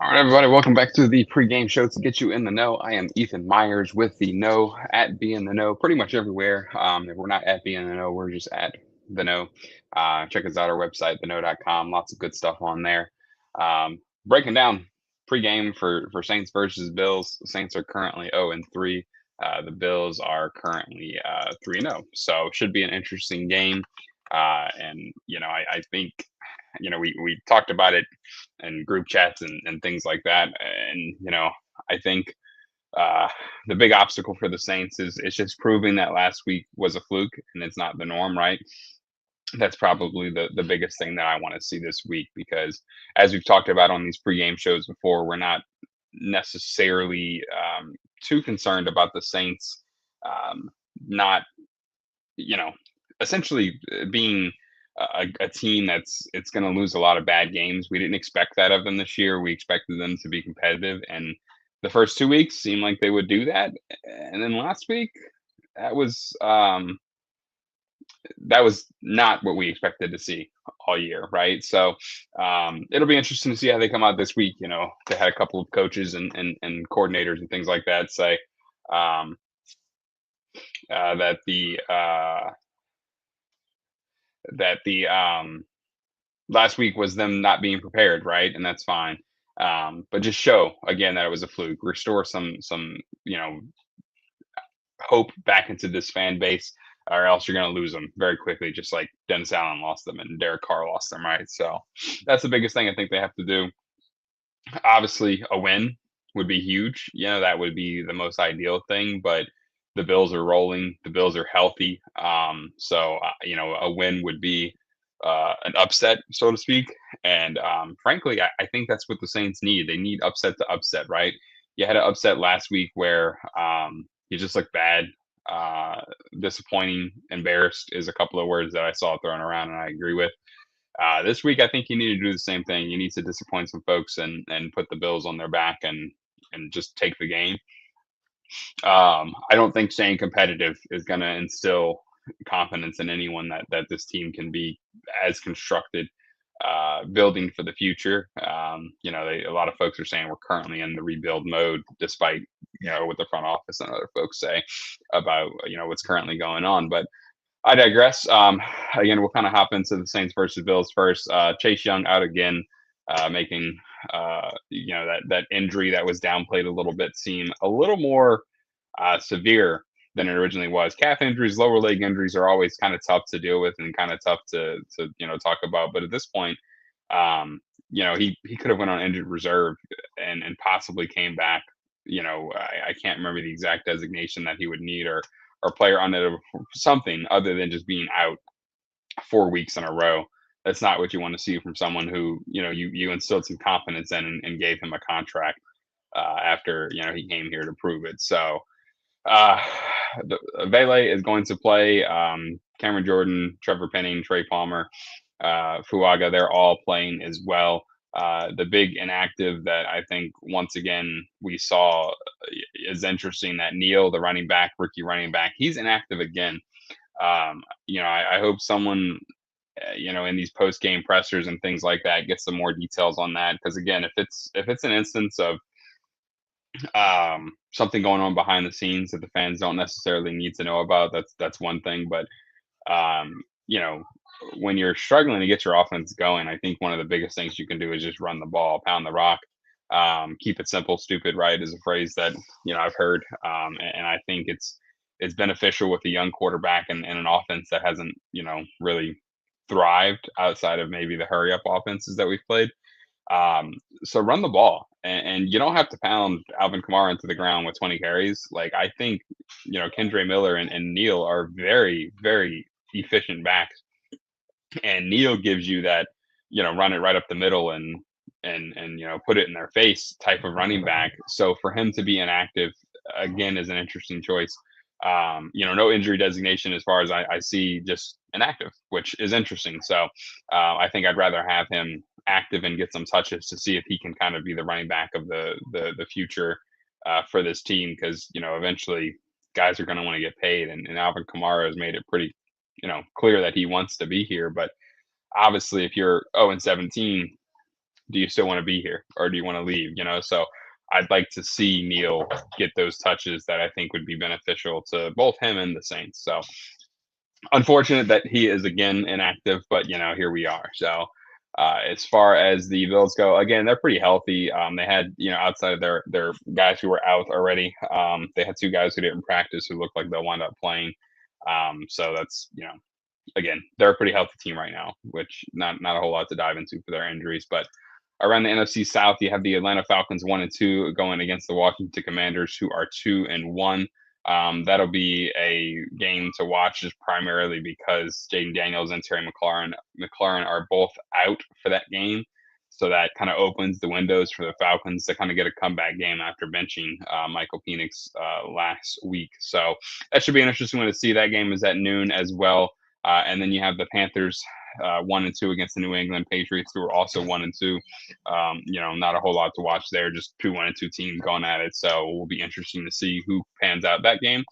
All right, everybody, welcome back to the pregame show to get you in the know. I am Ethan Myers with the Know at Be in the Know, pretty much everywhere. If we're not at Be in the Know, we're just at the Know. Check us out our website, theknow.com. Lots of good stuff on there. Breaking down pregame for Saints versus Bills. The Saints are currently 0-3. The Bills are currently 3-0. So should be an interesting game. And I think we talked about it in group chats and things like that. And I think uh, the big obstacle for the Saints is it's just proving that last week was a fluke and it's not the norm, right? That's probably the biggest thing that I want to see this week because, as we've talked about on these pregame shows before, we're not necessarily too concerned about the Saints not, you know, essentially being a team that's it's going to lose a lot of bad games. We didn't expect that of them this year. We expected them to be competitive, and the first 2 weeks seemed like they would do that. And then last week, that was um, that was not what we expected to see all year, right? So it'll be interesting to see how they come out this week. They had a couple of coaches and coordinators and things like that say um, that the last week was them not being prepared, right? And that's fine. But just show again that it was a fluke. Restore some hope back into this fan base, or else you're going to lose them very quickly, just like Dennis Allen lost them and Derek Carr lost them, right? So that's the biggest thing I think they have to do. Obviously, a win would be huge. That would be the most ideal thing, but the Bills are rolling. The Bills are healthy. So a win would be an upset, so to speak. And frankly, I think that's what the Saints need. They need upset to upset, right? You had an upset last week where you just looked bad. Uh, Disappointing, embarrassed is a couple of words that I saw thrown around, and I agree with. This week, I think you need to do the same thing. You need to disappoint some folks and put the Bills on their back and just take the game. I don't think staying competitive is going to instill confidence in anyone that this team can be as constructed, building for the future. A lot of folks are saying we're currently in the rebuild mode, despite what the front office and other folks say about what's currently going on. But I digress. Again, we'll kind of hop into the Saints versus Bills first. Chase Young out again, making that injury that was downplayed a little bit seem a little more severe than it originally was. Calf injuries, lower leg injuries are always kind of tough to deal with and kind of tough to talk about. But at this point, he could have went on injured reserve and possibly came back. I can't remember the exact designation that he would need or player on it something other than just being out 4 weeks in a row. That's not what you want to see from someone who you instilled some confidence in and gave him a contract after he came here to prove it. So uh, Vele is going to play. Cameron Jordan, Trevor Penning, Trey Palmer, Fuaga, they're all playing as well. The big inactive that I think once again we saw is interesting that Kneaux, the running back, rookie running back, he's inactive again. I hope someone, in these post game pressers and things like that, gets some more details on that. Because again, if it's an instance of something going on behind the scenes that the fans don't necessarily need to know about, that's one thing. But um, you know, when you're struggling to get your offense going, I think one of the biggest things you can do is just run the ball, pound the rock, keep it simple. Stupid, right, is a phrase that I've heard, and I think it's beneficial with a young quarterback and an offense that hasn't really thrived outside of maybe the hurry up offenses that we've played. Um, so run the ball, and you don't have to pound Alvin Kamara into the ground with 20 carries. Like I think Kendre Miller and Neal are very very efficient backs, and Neal gives you that run it right up the middle and put it in their face type of running back. So for him to be inactive again is an interesting choice. No injury designation as far as I see, just inactive, which is interesting. So I think I'd rather have him active and get some touches to see if he can kind of be the running back of the future for this team, because eventually guys are going to want to get paid, and Alvin Kamara has made it pretty clear that he wants to be here. But obviously, if you're 0-17, do you still want to be here or do you want to leave? So I'd like to see Neal get those touches that I think would be beneficial to both him and the Saints. So unfortunate that he is again inactive, but here we are. So as far as the Bills go, again, they're pretty healthy. They had, outside of their guys who were out already, they had two guys who didn't practice who looked like they'll wind up playing. So that's, again, they're a pretty healthy team right now, which not a whole lot to dive into for their injuries. But around the NFC South, you have the Atlanta Falcons 1-2 going against the Washington Commanders, who are 2-1. That'll be a game to watch just primarily because Jaden Daniels and Terry McLaurin are both out for that game. So that kind of opens the windows for the Falcons to kind of get a comeback game after benching Michael Penix last week. So that should be an interesting one to see. That game is at noon as well. And then you have the Panthers 1-2 against the New England Patriots, who are also 1-2. Not a whole lot to watch there. Just two 1-2 teams going at it. So it will be interesting to see who pans out that game.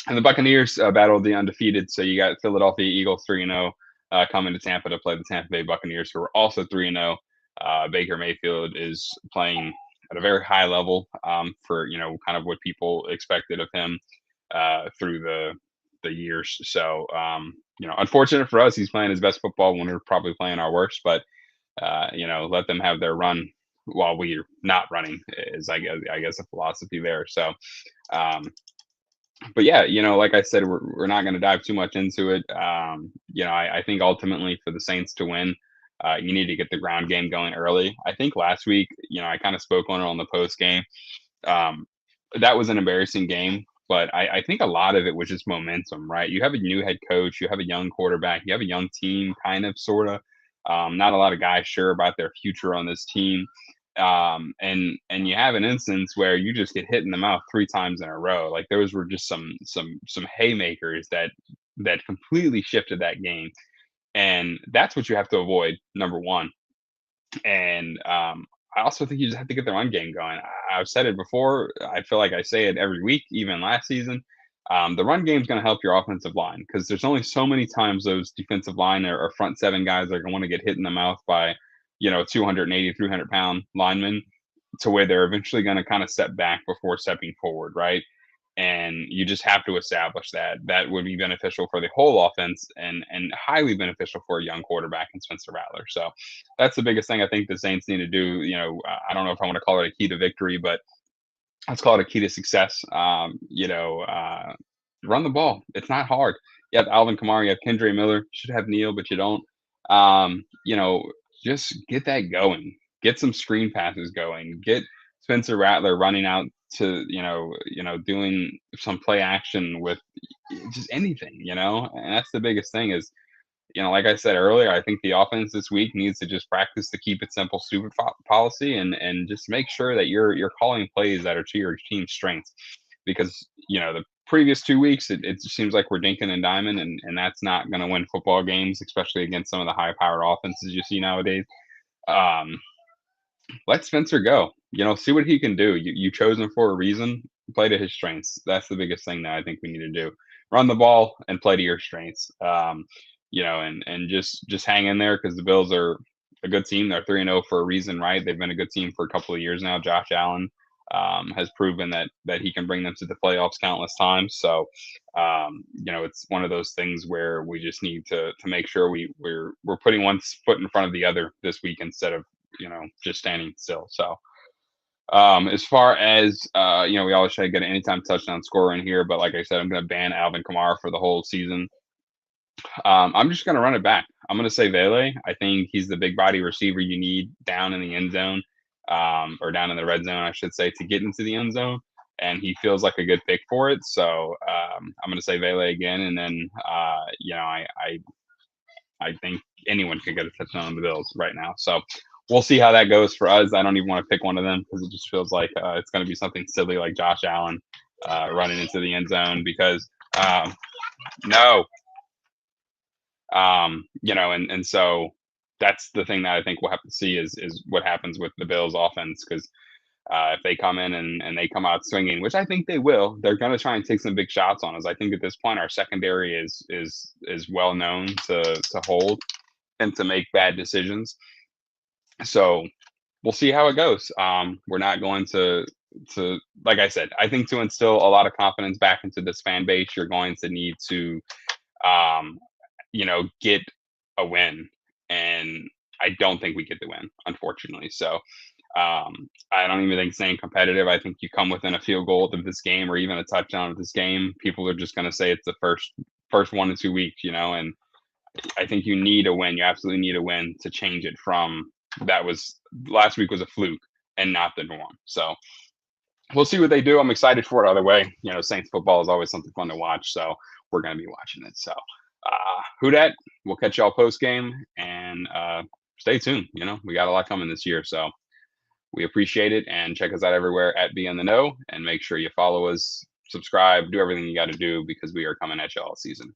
And the Buccaneers battled the undefeated. So you got Philadelphia Eagles 3-0 coming to Tampa to play the Tampa Bay Buccaneers, who are also 3-0. Baker Mayfield is playing at a very high level for kind of what people expected of him through the years. So unfortunate for us, he's playing his best football when we're probably playing our worst. But let them have their run while we're not running is I guess a philosophy there. So. But yeah, like I said, we're not going to dive too much into it. I think ultimately for the Saints to win, you need to get the ground game going early. I think last week, I kind of spoke on it on the post game. That was an embarrassing game, but I think a lot of it was just momentum, right? You have a new head coach, you have a young quarterback, you have a young team, kind of, sort of. Not a lot of guys sure about their future on this team. And you have an instance where you just get hit in the mouth 3 times in a row. Like those were just some haymakers that completely shifted that game. And that's what you have to avoid, number one. And I also think you just have to get the run game going. I've said it before. I feel like I say it every week, even last season. The run game is going to help your offensive line because there's only so many times those defensive line or front 7 guys are going to want to get hit in the mouth by 280, 300-pound linemen to where they're eventually going to kind of step back before stepping forward, right? And you just have to establish that. That would be beneficial for the whole offense and highly beneficial for a young quarterback in Spencer Rattler. So that's the biggest thing I think the Saints need to do. I don't know if I want to call it a key to victory, but let's call it a key to success. Run the ball. It's not hard. You have Alvin Kamara, you have Kendre Miller. You should have Neal, but you don't. Just get that going. Get some screen passes going. Get Spencer Rattler running out to doing some play action with just anything. And that's the biggest thing is like I said earlier, I think the offense this week needs to just practice the keep it simple, stupid policy, and just make sure that you're calling plays that are to your team's strengths, because the previous 2 weeks it seems like we're dinking and diming, and that's not going to win football games, especially against some of the high-powered offenses you see nowadays. Let Spencer go. See what he can do. You chose him for a reason. Play to his strengths. That's the biggest thing that I think we need to do. Run the ball and play to your strengths. And just hang in there because the Bills are a good team. They're 3-0 for a reason, right? They've been a good team for a couple of years now. Josh Allen has proven that he can bring them to the playoffs countless times. So, it's one of those things where we just need to make sure we're putting one foot in front of the other this week instead of just standing still. So. As far as we always try to get an anytime touchdown scorer in here, but like I said, I'm going to ban Alvin Kamara for the whole season. I'm just going to run it back. I'm going to say Vele. I think he's the big body receiver you need down in the end zone, or down in the red zone, I should say, to get into the end zone. And he feels like a good pick for it. So I'm going to say Vele again. And then, I think anyone can get a touchdown on the Bills right now. So we'll see how that goes for us. I don't even want to pick one of them because it just feels like it's going to be something silly like Josh Allen running into the end zone because no. And so that's the thing that I think we'll have to see is what happens with the Bills offense, because if they come in and they come out swinging, which I think they will, they're going to try and take some big shots on us. I think at this point our secondary is well known to hold and to make bad decisions. So we'll see how it goes. We're not going to like I said, I think to instill a lot of confidence back into this fan base, you're going to need to um, get a win. And I don't think we get the win, unfortunately. So I don't even think staying competitive. I think you come within a field goal of this game or even a touchdown of this game, people are just going to say it's the first 1 to 2 weeks, and I think you need a win. You absolutely need a win to change it from that was last week was a fluke and not the norm. So we'll see what they do. I'm excited for it either way. Saints football is always something fun to watch. So we're going to be watching it. So who dat? We'll catch y'all post game and stay tuned. We got a lot coming this year. So we appreciate it and check us out everywhere at Be in the Know and make sure you follow us, subscribe, do everything you got to do because we are coming at you all season.